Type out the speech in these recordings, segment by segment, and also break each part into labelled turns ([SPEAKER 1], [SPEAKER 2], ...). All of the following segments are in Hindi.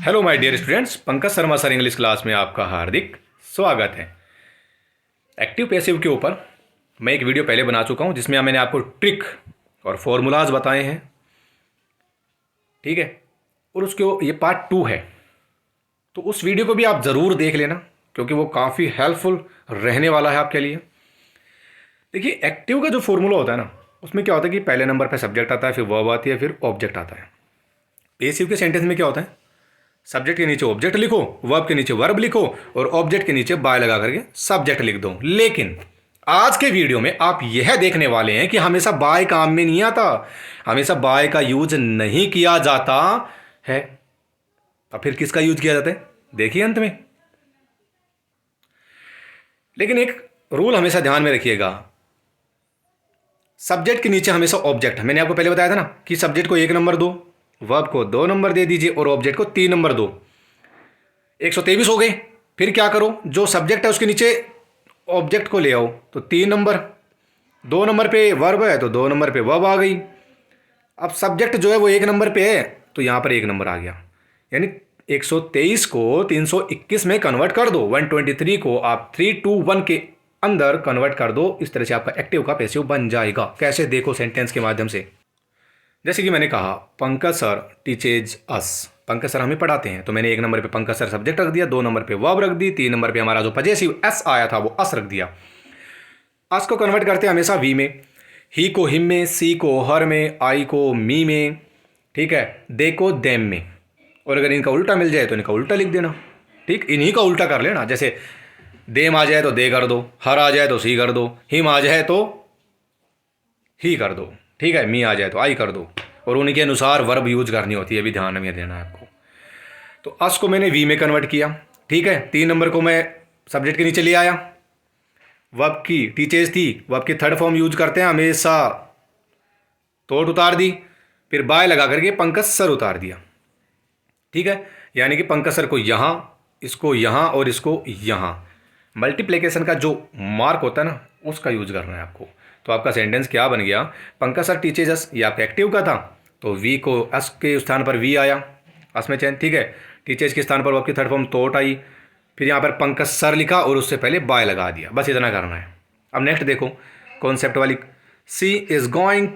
[SPEAKER 1] Hello my dear students, Pankaj Sharma sir English class में आपका हार्दिक स्वागत है। एक्टिव पैसिव के ऊपर मैं एक वीडियो पहले बना चुका हूं जिसमें मैंने आपको ट्रिक और फॉर्मूलाज बताए हैं, ठीक है। और उसके ये पार्ट 2 है, तो उस वीडियो को भी आप ज़रूर देख लेना क्योंकि वो काफ़ी हेल्पफुल रहने वाला है आपके लिए। देखिए, एक्टिव का जो फॉर्मूला होता है ना, उसमें क्या होता है कि पहले नंबर पर सब्जेक्ट आता है, फिर वर्ब आती है, फिर ऑब्जेक्ट आता है। पैसिव के सेंटेंस में क्या होता है, सब्जेक्ट के नीचे ऑब्जेक्ट लिखो, वर्ब के नीचे वर्ब लिखो और ऑब्जेक्ट के नीचे बाय लगा करके सब्जेक्ट लिख दो। लेकिन आज के वीडियो में आप यह देखने वाले हैं कि हमेशा बाय काम में नहीं आता, हमेशा बाय का यूज नहीं किया जाता है। अब फिर किसका यूज किया जाता है, देखिए अंत में। लेकिन एक रूल हमेशा ध्यान में रखिएगा, सब्जेक्ट के नीचे हमेशा ऑब्जेक्ट। मैंने आपको पहले बताया था ना कि सब्जेक्ट को 1 नंबर दो, वर्ब को 2 नंबर दे दीजिए और ऑब्जेक्ट को 3 नंबर दो। 123 हो गए। फिर क्या करो, जो सब्जेक्ट है उसके नीचे ऑब्जेक्ट को ले आओ, तो 3 नंबर। 2 नंबर पे वर्ब है तो 2 नंबर पे वर्ब आ गई। अब सब्जेक्ट जो है वो 1 नंबर पे है तो यहां पर 1 नंबर आ गया। यानी 123 को 321 में कन्वर्ट कर दो, 123 को आप 321 के अंदर कन्वर्ट कर दो। इस तरह से आपका एक्टिव का पैसिव बन जाएगा। कैसे, देखो सेंटेंस के माध्यम से। जैसे कि मैंने कहा, पंकज सर टीचेज अस, पंकज सर हमें पढ़ाते हैं, तो मैंने 1 नंबर पे पंकज सर सब्जेक्ट रख दिया, 2 नंबर पे वर्ब रख दी, 3 नंबर पे हमारा जो पजेसिव एस आया था वो अस रख दिया। अस को कन्वर्ट करते हैं हमेशा वी में, ही को हिम में, सी को हर में, आई को मी में, ठीक है, दे को देम में। और अगर इनका उल्टा मिल जाए तो इनका उल्टा लिख देना, ठीक, इन्हीं का उल्टा कर लेना। जैसे देम आ जाए तो दे कर दो, हर आ जाए तो सी कर दो, हिम आ जाए तो ही कर दो, ठीक है, मी आ जाए तो आई कर दो। और उन्हीं के अनुसार वर्ब यूज करनी होती है, भी ध्यान में देना है आपको। तो अस को मैंने वी में कन्वर्ट किया, ठीक है। 3 नंबर को मैं सब्जेक्ट के नीचे ले आया, वर्ब की टीचेज थी, वर्ब की थर्ड फॉर्म यूज करते हैं हमेशा, तोड़ उतार दी, फिर बाय लगा करके पंकज सर उतार दिया, ठीक है। यानी कि पंकज सर को यहाँ, इसको यहाँ और इसको यहाँ, मल्टीप्लिकेशन का जो मार्क होता है ना उसका यूज करना है आपको। तो आपका सेंटेंस क्या बन गया, पंकज सर टीचेज अस, ये आपका एक्टिव का था, तो वी को अस के स्थान पर वी आया, अस में चेंज, ठीक है। टीचेज के स्थान पर आपकी थर्ड फॉर्म तोट आई, फिर यहाँ पर पंकज सर लिखा और उससे पहले बाय लगा दिया, बस इतना करना है। अब नेक्स्ट देखो, कॉन्सेप्ट वाली, she is going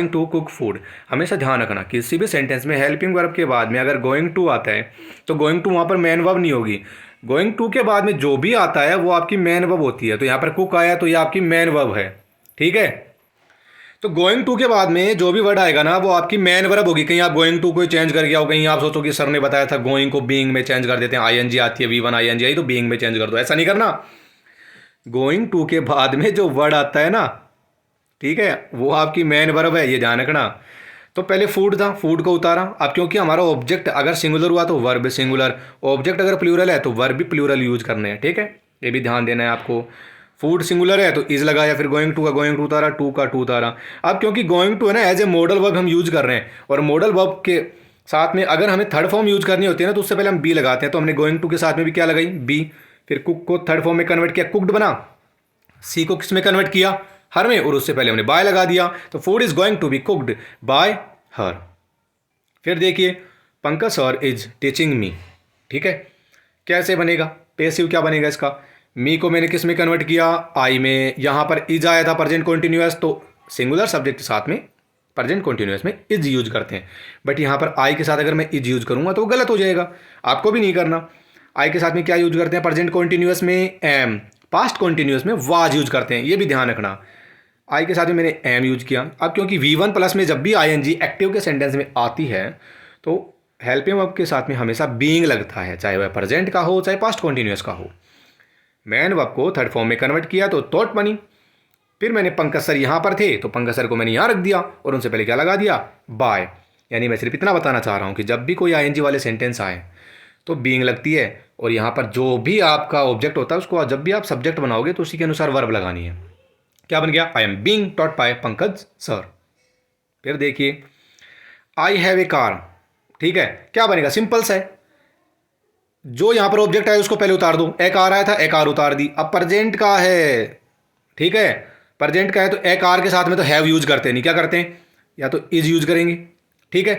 [SPEAKER 1] to cook food. हमेशा ध्यान रखना किसी भी सेंटेंस में हेल्पिंग वर्ब के बाद में अगर गोइंग टू आता है तो गोइंग टू वहाँ पर मेन वर्ब नहीं होगी। गोइंग टू के बाद में जो भी आता है वो आपकी मेन वर्ब होती है। तो यहाँ पर कुक आया तो ये आपकी मेन वर्ब है, ठीक है। तो गोइंग टू के बाद में जो भी वर्ड आएगा ना वो आपकी मेन वर्ब होगी। कहीं आप गोइंग टू को चेंज कर गया हो, कहीं आप सोचो कि सर ने बताया था गोइंग को बीइंग में चेंज कर देते हैं, आईएनजी आती है, V1 आईएनजी आई तो बीइंग में चेंज कर दो, ऐसा नहीं करना। गोइंग टू के बाद में जो वर्ड आता है ना, ठीक है, वो आपकी मेन वर्ब है, ये ध्यान रखना। तो पहले फूड था, फूड को उतारा। अब क्योंकि हमारा ऑब्जेक्ट अगर सिंगुलर हुआ तो वर्ब सिंगुलर, ऑब्जेक्ट अगर प्लूरल है तो वर्ब भी प्लूरल यूज करने हैं, ठीक है, ये भी ध्यान देना है आपको। फूड सिंगुलर है तो इज लगाया, फिर गोइंग टू का गोइंग टू उतारा, टू का टू उतारा। अब क्योंकि गोइंग टू है ना एज ए मॉडल वर्ब हम यूज कर रहे हैं, और मॉडल वर्ब के साथ में अगर हमें थर्ड फॉर्म यूज करनी होती है ना तो उससे पहले हम बी लगाते हैं। तो हमने गोइंग टू के साथ में भी क्या लगाई, बी। फिर कुक को थर्ड फॉर्म में कन्वर्ट किया, कुकड बना। सी को किस में कन्वर्ट किया, हर में, और उससे पहले हमने बाय लगा दिया। तो food is going to be cooked by her. फिर देखिए, Pankaj sir is teaching me, ठीक है। कैसे बनेगा पैसिव, क्या बनेगा इसका, मी को मैंने किस में कन्वर्ट किया, आई में। यहाँ पर इज आया था प्रेजेंट कॉन्टिन्यूअस, तो सिंगुलर सब्जेक्ट के साथ में प्रेजेंट कॉन्टिन्यूअस में इज यूज करते हैं। बट यहाँ पर आई के साथ अगर मैं इज यूज करूँगा तो गलत हो जाएगा, आपको भी नहीं करना। आई के साथ में क्या यूज करते हैं, प्रेजेंट कॉन्टिन्यूअस में एम, पास्ट कॉन्टिन्यूअस में वाज यूज करते हैं, ये भी ध्यान रखना। आई के साथ में मैंने एम यूज किया। अब क्योंकि V1 प्लस में जब भी आईएनजी एक्टिव के सेंटेंस में आती है तो हेल्पिंग वर्ब के साथ में हमेशा बीइंग लगता है, चाहे वह प्रेजेंट का हो चाहे पास्ट कॉन्टिन्यूअस का हो। मैन वर्ब को थर्ड फॉर्म में कन्वर्ट किया तो थॉट बनी। फिर मैंने पंकज सर यहाँ पर थे तो पंकज सर को मैंने यहाँ रख दिया और उनसे पहले क्या लगा दिया, बाय। यानी मैं सिर्फ इतना बताना चाह रहा हूँ कि जब भी कोई आईएनजी वाले सेंटेंस आए तो बीइंग लगती है, और यहाँ पर जो भी आपका ऑब्जेक्ट होता है उसको जब भी आप सब्जेक्ट बनाओगे तो उसी के अनुसार वर्ब लगानी है। क्या बन गया, I am being taught by Pankaj sir. फिर देखिए, आई हैव ए कार, ठीक है, क्या बनेगा, सिंपल सा है, जो यहां पर ऑब्जेक्ट है उसको पहले उतार दो। ए कार आया था, ए कार उतार दी। अब प्रेजेंट का है, ठीक है, प्रेजेंट का है तो ए कार के साथ में तो हैव यूज करते नहीं, क्या करते हैं, या तो इज यूज करेंगे, ठीक है।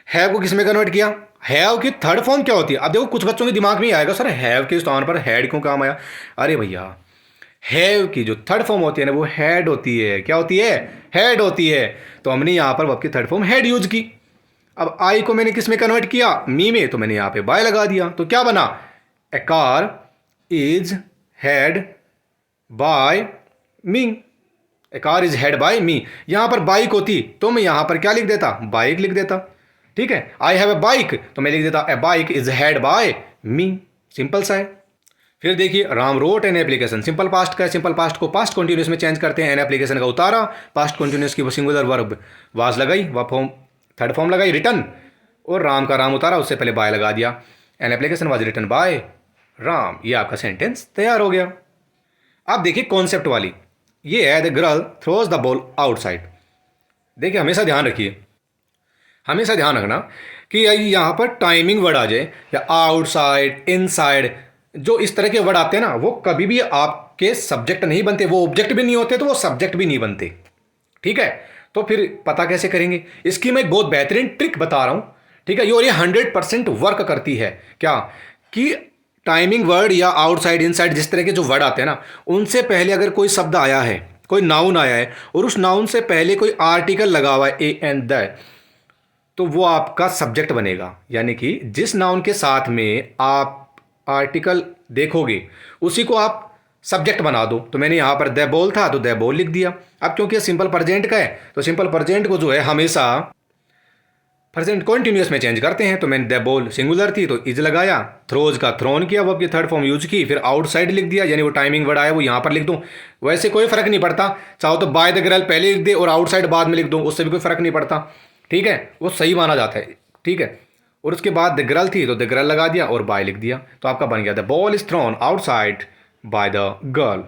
[SPEAKER 1] हैव को किस में कन्वर्ट किया? हैव की थर्ड फॉर्म क्या होती है? अब देखो कुछ बच्चों के दिमाग में ही आएगा, सर हैव के स्थान पर हैड क्यों काम आया? अरे भैया, हैव की जो थर्ड फॉर्म होती है ना वो हैड होती है। क्या होती है? हैड होती है। तो हमने यहाँ पर वर्ब की थर्ड फॉर्म हैड यूज की। अब आई को मैंने किस में कन्वर्ट किया? मी में। तो मैंने यहाँ पे बाय लगा दिया। तो क्या बना? A car is had by me. A car is had by me. यहां पर बाइक होती तो मैं यहां पर क्या लिख देता? बाइक लिख देता। ठीक है, आई हैव ए बाइक तो मैं लिख देता a bike is had by me. Simple सा है। फिर देखिए, Ram wrote an application. Simple past का है, सिंपल पास्ट को पास्ट कंटिन्यूस में चेंज करते हैं। एन एप्लीकेशन का उतारा, पास्ट कंटिन्यूस की वो सिंगुलर वर्ब वाज लगाई, वह फॉर्म थर्ड फॉर्म लगाई रिटर्न, और राम का राम उतारा, उससे पहले बाय लगा दिया। An application was written by Ram. ये आपका सेंटेंस तैयार हो गया। अब देखिए कॉन्सेप्ट वाली, ये है the girl throws the ball outside. देखिए हमेशा ध्यान रखिए, हमेशा ध्यान रखना कि यहाँ पर टाइमिंग वर्ड आ जाए या आउटसाइड, इनसाइड, जो इस तरह के वर्ड आते हैं ना वो कभी भी आपके सब्जेक्ट नहीं बनते। वो ऑब्जेक्ट भी नहीं होते तो वो सब्जेक्ट भी नहीं बनते। ठीक है, तो फिर पता कैसे करेंगे? इसकी मैं एक बहुत बेहतरीन ट्रिक बता रहा हूँ। ठीक है, और ये 100% वर्क करती है। क्या कि टाइमिंग वर्ड या आउटसाइड, इनसाइड, जिस तरह के जो वर्ड आते हैं ना, उनसे पहले अगर कोई शब्द आया है, कोई नाउन आया है और उस नाउन से पहले कोई आर्टिकल लगा हुआ है ए एंड द, तो वो आपका सब्जेक्ट बनेगा। यानी कि जिस नाउन के साथ में आप आर्टिकल देखोगे उसी को आप सब्जेक्ट बना दो। तो मैंने यहाँ पर द बॉल था तो द बॉल लिख दिया। अब क्योंकि सिंपल प्रेजेंट का है तो सिंपल प्रेजेंट को जो है हमेशा प्रेजेंट कॉन्टिन्यूस में चेंज करते हैं। तो मैंने द बॉल सिंगुलर थी तो इज लगाया, थ्रोज का थ्रोन किया, वर्ब की थर्ड फॉर्म यूज की, फिर आउटसाइड लिख दिया, यानी वो टाइमिंग वर्ड आया वो यहाँ पर लिख दूँ। वैसे कोई फर्क नहीं पड़ता, चाहो तो बाय द गर्ल पहले लिख दे और आउटसाइड बाद में लिख दूँ, उससे भी कोई फर्क नहीं पड़ता। ठीक है, वो सही माना जाता है। ठीक है, और उसके बाद द गर्ल थी तो द गर्ल लगा दिया और बाय लिख दिया, तो आपका बन गया the ball is throne outside by the girl.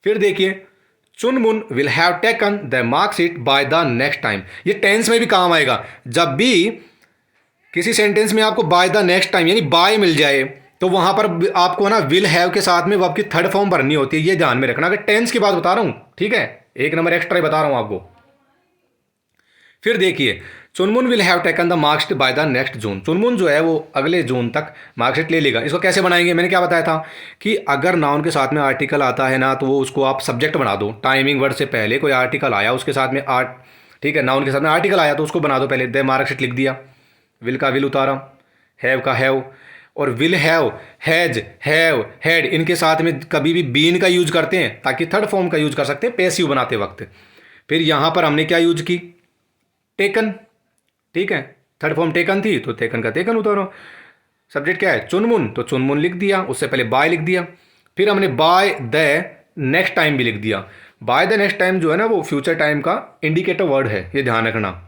[SPEAKER 1] फिर देखिए, चुनमुन will have taken the marksheet bye the next time. ये टेंस में भी काम आएगा। जब भी किसी सेंटेंस में आपको बाय द नेक्स्ट टाइम यानी बाय मिल जाए तो वहां पर आपको ना विल हैव के साथ में वर्ब की थर्ड फॉर्म भरनी होती है। ये ध्यान में रखना, अगर टेंस की बात बता रहा हूं। ठीक है, एक नंबर एक्स्ट्रा बता रहा हूं आपको। फिर देखिए, चुनमुन will have taken the marksheet bye the next June. चुनमुन जो है वो अगले जून तक मार्कशीट ले लेगा। इसको कैसे बनाएंगे? मैंने क्या बताया था कि अगर नाउन के साथ में आर्टिकल आता है ना तो वो उसको आप सब्जेक्ट बना दो। टाइमिंग वर्ड से पहले कोई आर्टिकल आया उसके साथ में ठीक है, नाउन के साथ में आर्टिकल आया तो उसको बना दो पहले। द मार्कशीट लिख दिया, विल का विल उतारा, हैव का हैव, और will have, has, have, had, इनके साथ में कभी भी बीन का यूज करते हैं ताकि थर्ड फॉर्म का यूज कर सकते हैं पैसिव बनाते वक्त। फिर यहाँ पर हमने क्या यूज की? टेकन। ठीक है, थर्ड फॉर्म टेकन थी तो टेकन का टेकन उतारो। सब्जेक्ट क्या है? चुनमुन, तो चुनमुन लिख दिया, उससे पहले बाय लिख दिया। फिर हमने बाय द नेक्स्ट टाइम भी लिख दिया। बाय द नेक्स्ट टाइम जो है ना वो फ्यूचर टाइम का इंडिकेटर वर्ड है, ये ध्यान रखना।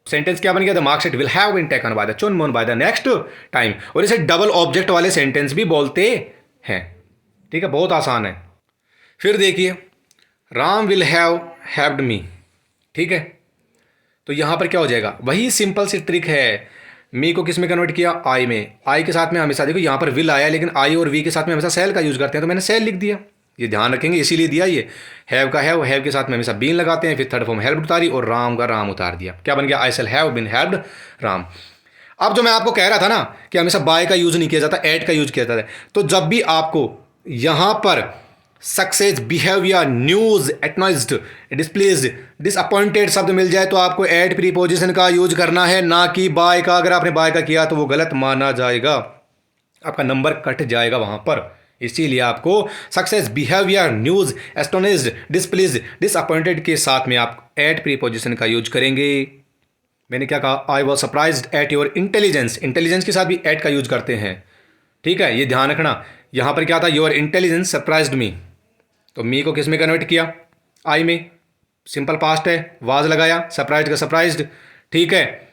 [SPEAKER 1] सेंटेंस क्या बन गया? The marksheet will have been taken by the Chunmun by the next time. और इसे डबल ऑब्जेक्ट वाले सेंटेंस भी बोलते हैं। ठीक है, बहुत आसान है। फिर देखिए, राम विल हैव हैव्ड मी। ठीक है, तो यहां पर क्या हो जाएगा? वही सिंपल सी ट्रिक है। मी को किस में कन्वर्ट किया? आई में। आई के साथ में हमेशा देखो यहां पर विल आया लेकिन आई और वी के साथ में हमेशा सेल का यूज करते हैं तो मैंने सेल लिख दिया। ये ध्यान रखेंगे, इसीलिए दिया। ये हैव का हैव के साथ में हमेशा बीन लगाते हैं, फिर थर्ड फॉर्म हेल्प उतारी और राम का राम उतार दिया। क्या बन गया? I shall have been helped Ram. अब जो मैं आपको कह रहा था ना कि हमेशा बाय का यूज नहीं किया जाता, एट का यूज किया जाता है, तो जब भी आपको यहां पर success, behaviour, news, acknowledged, displaced, disappointed शब्द मिल जाए तो आपको एट प्रीपोजिशन का यूज करना है, ना कि बाय का। अगर आपने बाय का किया तो वो गलत माना जाएगा, आपका नंबर कट जाएगा वहां पर। इसीलिए आपको success, behaviour, news, astonished, displaced, disappointed के साथ में आप एट प्रीपोजिशन का यूज करेंगे। मैंने क्या कहा? I was surprised at your intelligence. Intelligence के साथ भी एट का यूज करते हैं। ठीक है, ये ध्यान रखना। यहां पर क्या था? योर इंटेलिजेंस सरप्राइज्ड मी, तो मी को किस में कन्वर्ट किया? आई में। सिंपल पास्ट है, वाज लगाया, सरप्राइज्ड का सरप्राइज्ड। ठीक है,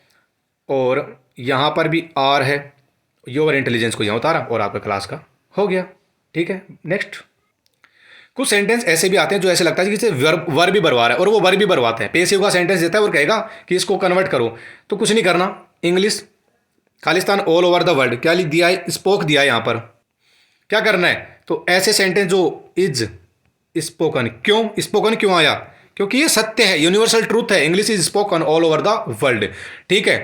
[SPEAKER 1] और यहां पर भी आर है, योर इंटेलिजेंस को यहां उतारा और आपका क्लास का हो गया। ठीक है, नेक्स्ट। कुछ सेंटेंस ऐसे भी आते हैं जो ऐसे लगता है कि इसे वर्ब भी बरवा रहा है और वो वर्ब भी बरवाता है। पेसिव का सेंटेंस देता है और कहेगा कि इसको कन्वर्ट करो, तो कुछ नहीं करना। English Khalistan all over the world क्या लिख दिया है? स्पोक दिया है। यहां पर क्या करना है? तो ऐसे सेंटेंस जो इज स्पोकन, क्यों स्पोकन क्यों आया? क्योंकि ये सत्य है, यूनिवर्सल ट्रूथ है। English is spoken all over the world. ठीक है,